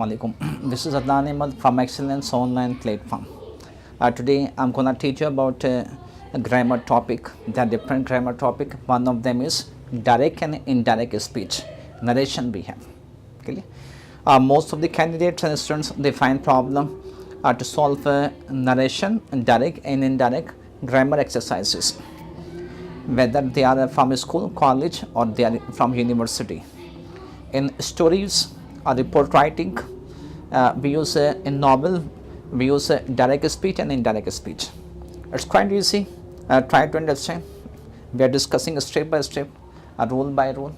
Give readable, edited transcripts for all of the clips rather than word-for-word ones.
Assalamualaikum. This is Adnan Ahmed from Excellence Online Platform. Today I'm gonna teach you about a grammar topic. There are different grammar topic. One of them is direct and indirect speech. Narration we have. Okay. Most of the candidates and students they find problem to solve narration, direct and indirect grammar exercises. Whether they are from school, college, or they are from university. In stories or report writing, we use in novel, we use direct speech and indirect speech. It's quite easy. Try to understand. We are discussing step by step, rule by rule.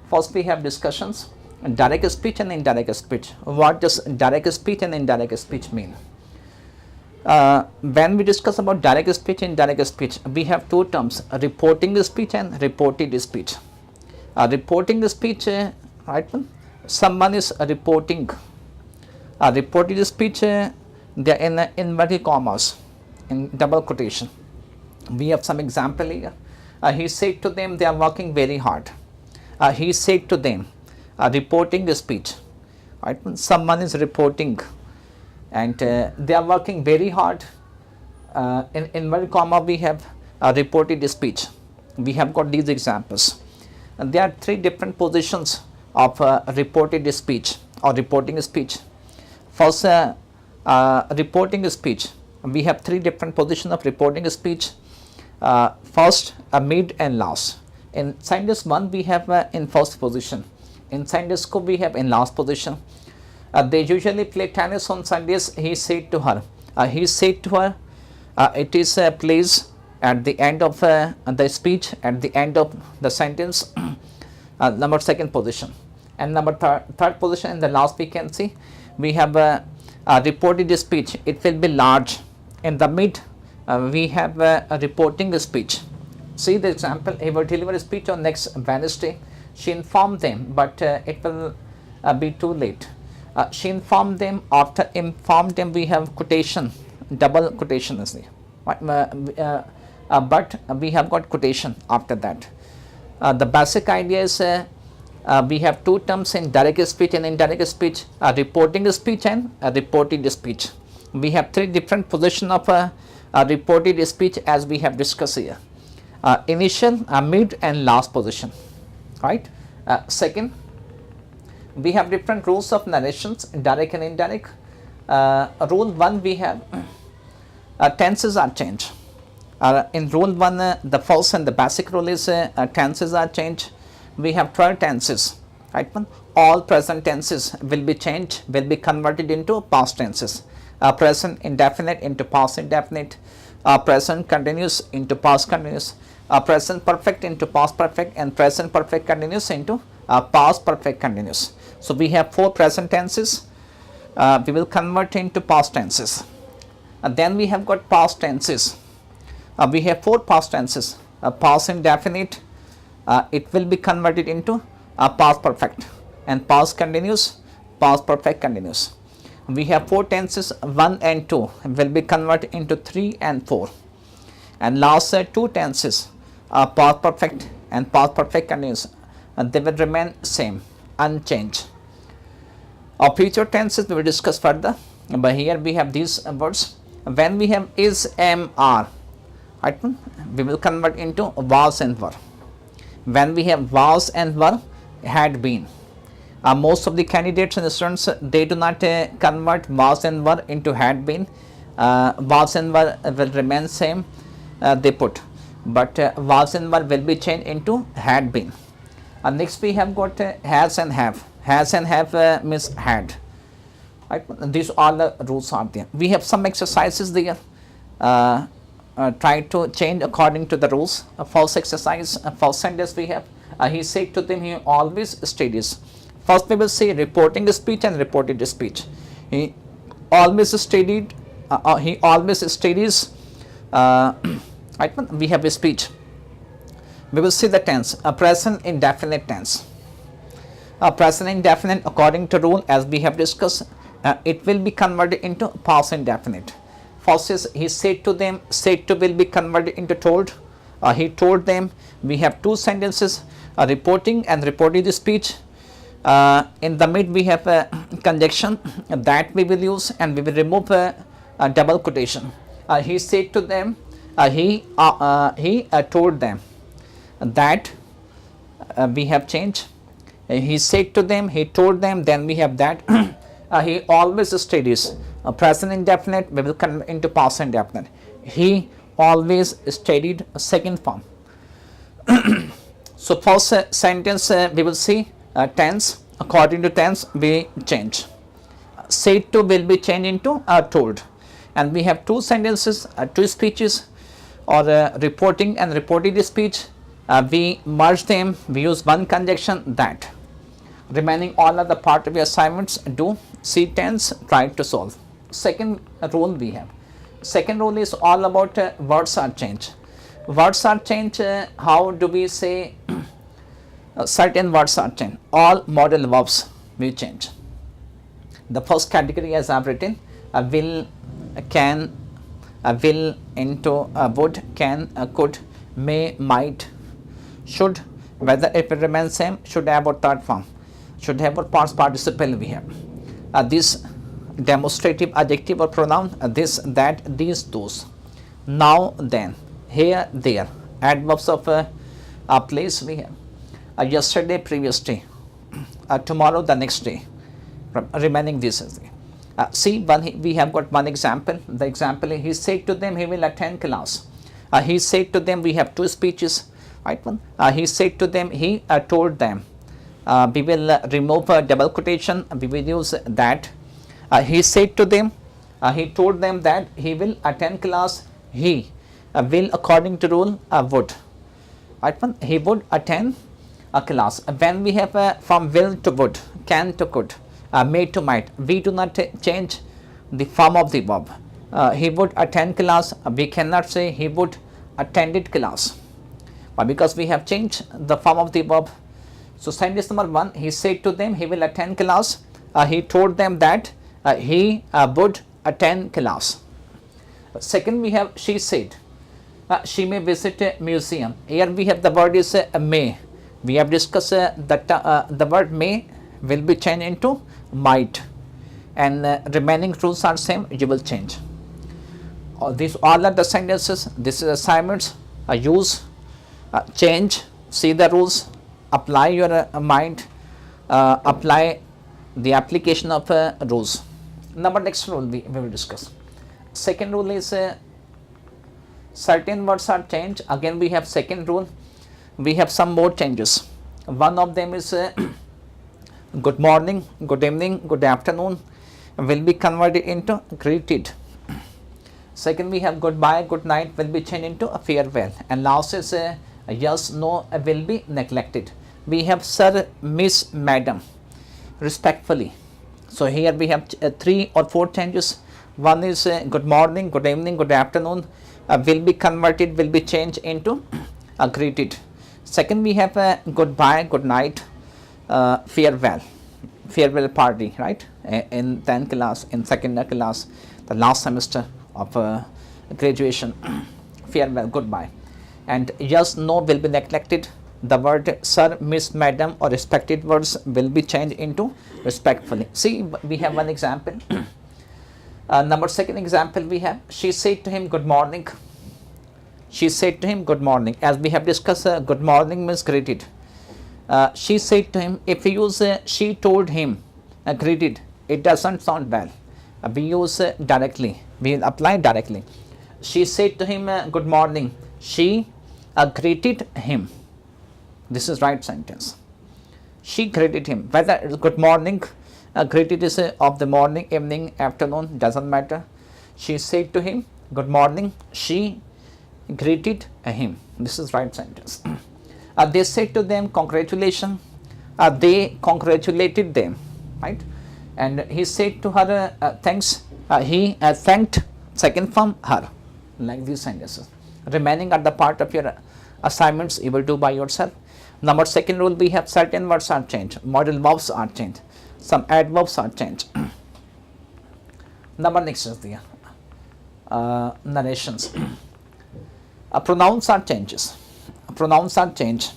First, we have discussions. Direct speech and indirect speech. What does direct speech and indirect speech mean? When we discuss about direct speech and indirect speech, we have two terms: reporting speech and reported speech. Reporting speech, right? Someone is reporting. Reported speech, they are in inverted commas, in double quotation. We have some example here. He said to them, they are working very hard. He said to them, reporting speech. Right? Someone is reporting, and they are working very hard. In inverted comma, we have reported speech. We have got these examples. And there are three different positions of reported speech or reporting speech. First, reporting speech. We have three different positions of reporting speech. First, mid and last. In scientist 1, we have in first position. In scientist 2, we have in last position. They usually play tennis on Sundays. He said to her. It is a place at the end of the speech, at the end of the sentence. Number second position. And number third position in the last we can see. We have reported speech. It will be large. In the mid, we have a reporting speech. See the example. He will deliver a speech on next Wednesday. She informed them, but it will be too late. She informed them. After informed them, we have quotation, double quotation is there. But we have got quotation after that. The basic idea is we have two terms in direct speech and indirect speech, reporting speech and reported speech. We have three different positions of reported speech as we have discussed here. Initial, mid and last position. Right. Second, we have different rules of narrations, direct and indirect. Rule 1, we have tenses are changed. In rule 1, the first and the basic rule is tenses are changed. We have 12 tenses. Right? All present tenses will be changed, will be converted into past tenses. Present indefinite into past indefinite. Present continuous into past continuous. Present perfect into past perfect, and present perfect continuous into past perfect continuous. So we have 4 present tenses. We will convert into past tenses. Then we have got past tenses. We have 4 past tenses. Past indefinite, it will be converted into past perfect, and past continuous, past perfect continuous. We have 4 tenses. 1 and 2 will be converted into 3 and 4, and last 2 tenses, past perfect and past perfect continuous, they will remain same, unchanged. Our future tenses we will discuss further, but here we have these words. When we have is, am, are, right, we will convert into was and were. When we have was and were, had been. Most of the candidates and students, they do not convert was and were into had been. Was and were will remain same, they put, but was and were will be changed into had been. Next we have got has and have. Has and have means had. Right? These all the rules are there. We have some exercises there. Try to change according to the rules. First exercise, first sentence we have. He said to them, he always studies. First we will say reporting speech and reported speech. He always studied. He always studies. Right? We have a speech. We will see the tense. Present indefinite tense. Present indefinite according to rule as we have discussed. It will be converted into past indefinite. First is he said to them. Said to will be converted into told. He told them. We have 2 sentences, reporting and reported speech. In the mid we have a conjunction that we will use, and we will remove a double quotation. He said to them, he told them that, we have changed. He said to them, he told them, then we have that. He always studies. Present indefinite we will convert into past indefinite. He always studied second form. So first sentence we will see tense. According to tense we change. Said to will be changed into told. And we have two sentences, two speeches, or reporting and reported speech. We merge them, we use one conjunction that. Remaining all of the part of your assignments do see tense, try to solve. Second rule we have. Second rule is all about words are changed. Words are changed, how do we say certain words are changed? All modal verbs we change. The first category as I have written, will, can, will into would, can, could, may, might, should, whether if it remains same, should have or third form, should have or past participle we have. This demonstrative adjective or pronoun, this, that, these, those. Now, then, here, there. Adverbs of place we have. Yesterday, previous day. Tomorrow, the next day. Remaining this is see, we have got one example. The example is, he said to them he will attend class. He said to them, we have two speeches, right one. He said to them, he told them. We will remove a double quotation, we will use that. He said to them, he told them that he will attend class. He will, according to rule, would, right one. He would attend a class. When we have from will to would, can to could, may to might, we do not change the form of the verb. He would attend class, we cannot say he would attended class, because we have changed the form of the verb. So sentence number 1, he said to them he will attend class. He told them that he would attend class. Second we have she said, she may visit a museum. Here we have the word is may. We have discussed the word may will be changed into might, and remaining rules are same, you will change. These all are the sentences. This is assignments. Use, change, see the rules, apply your mind, apply the application of rules. Next rule we will discuss. Second rule is certain words are changed. Again we have second rule. We have some more changes. One of them is good morning, good evening, good afternoon will be converted into greeted. Second we have goodbye, good night will be changed into a farewell. And last is yes, no will be neglected. We have sir, miss, madam, respectfully. So here we have 3 or 4 changes. One is good morning, good evening, good afternoon will be converted, will be changed into greeted. Second we have goodbye, good night, farewell party, right? In 10th class, in second class, the last semester of graduation, farewell, goodbye. And yes, no will be neglected. The word sir, miss, madam or respected words will be changed into respectfully. See, we have one example. Second example we have, she said to him good morning. She said to him good morning. As we have discussed, good morning means greeted. She said to him, if we use she told him greeted, it doesn't sound well. We use directly, we apply directly. She said to him good morning. She greeted him. This is right sentence. She greeted him. Whether it's good morning, greeted is of the morning, evening, afternoon, doesn't matter. She said to him good morning. She greeted him. This is right sentence. They said to them congratulations. They congratulated them, right? And he said to her thanks. He thanked second form her. Like these sentences. Remaining at the part of your assignments you will do by yourself. Second rule we have certain words are changed. Modal verbs are changed. Some adverbs are changed. Next is the narrations. Pronouns are changes. Pronouns are changed.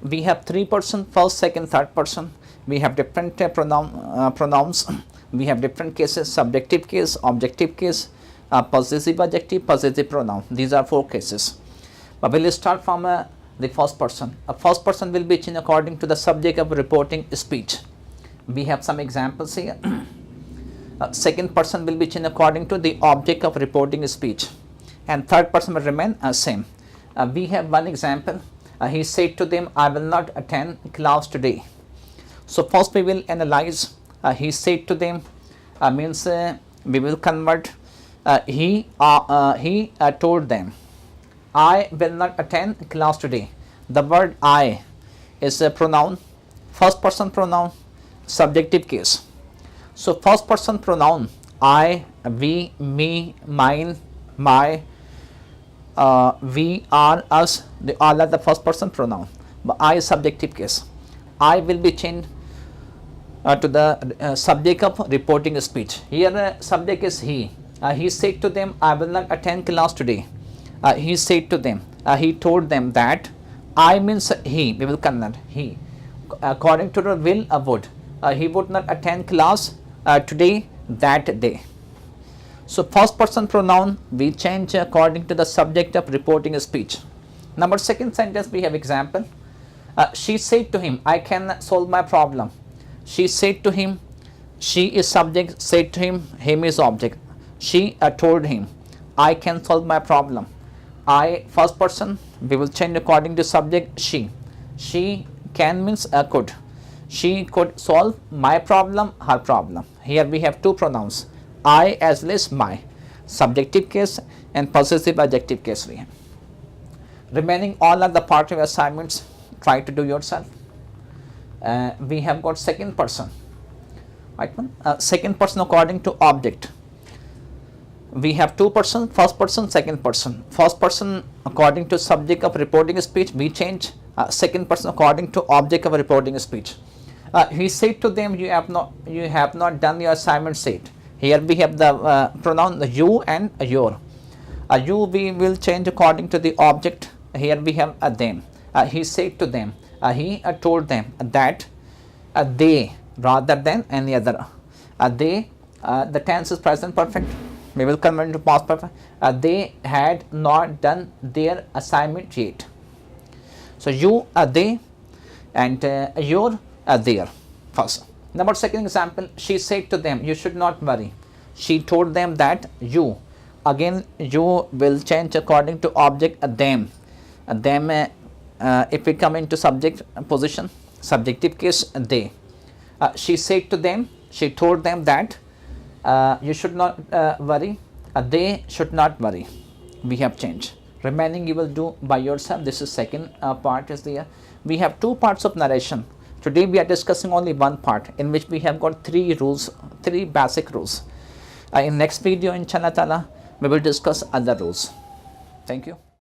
We have 3 person, first, second, third person. we have different pronouns. We have different cases: subjective case, objective case, possessive adjective, possessive pronoun. These are 4 cases. But we will start from the first person. A first person will be changed according to the subject of reporting speech. We have some examples here. Second person will be changed according to the object of reporting speech, and third person will remain same. We have one example. He said to them, I will not attend class today. So first we will analyze. He said to them means we will convert he told them. I will not attend class today. The word I is a pronoun, first person pronoun, subjective case. So first person pronoun, I, we, me, mine, my, we, are, us, they all are the first person pronoun. But I is subjective case. I will be changed to the subject of reporting speech. Here subject is he. He said to them, I will not attend class today. He said to them, he told them that. I means he, we will convert he. According to the will, would. He would not attend class today, that day. So first person pronoun we change according to the subject of reporting speech. Number second sentence we have example. She said to him, I can solve my problem. She said to him, she is subject, said to him is object. She told him, I can solve my problem. I, first person, we will change according to subject she. She can means could. She could solve my problem, her problem. Here we have 2 pronouns, I as well as my. Subjective case and possessive adjective case we have. Remaining all are the part of assignments. Try to do yourself. We have got second person. Right one? Second person according to object. We have 2 persons, first person, second person. First person according to subject of reporting speech we change. Second person according to object of reporting speech. He said to them, you have not done your assignment set. Here we have the pronoun you and your. You we will change according to the object. Here we have them. He said to them, he told them that they rather than any other. They, the tense is present perfect. We will convert into past perfect. They had not done their assignment yet. So you are they and your are there. First. Number second example, she said to them, you should not worry. She told them that you. Again you will change according to object them. Them if we come into subject position, subjective case they. She said to them, she told them that you should not worry. They should not worry. We have changed. Remaining you will do by yourself. This is second part is there. We have 2 parts of narration. Today we are discussing only one part in which we have got 3 rules, 3 basic rules. In next video inshallah ta'ala we will discuss other rules. Thank you.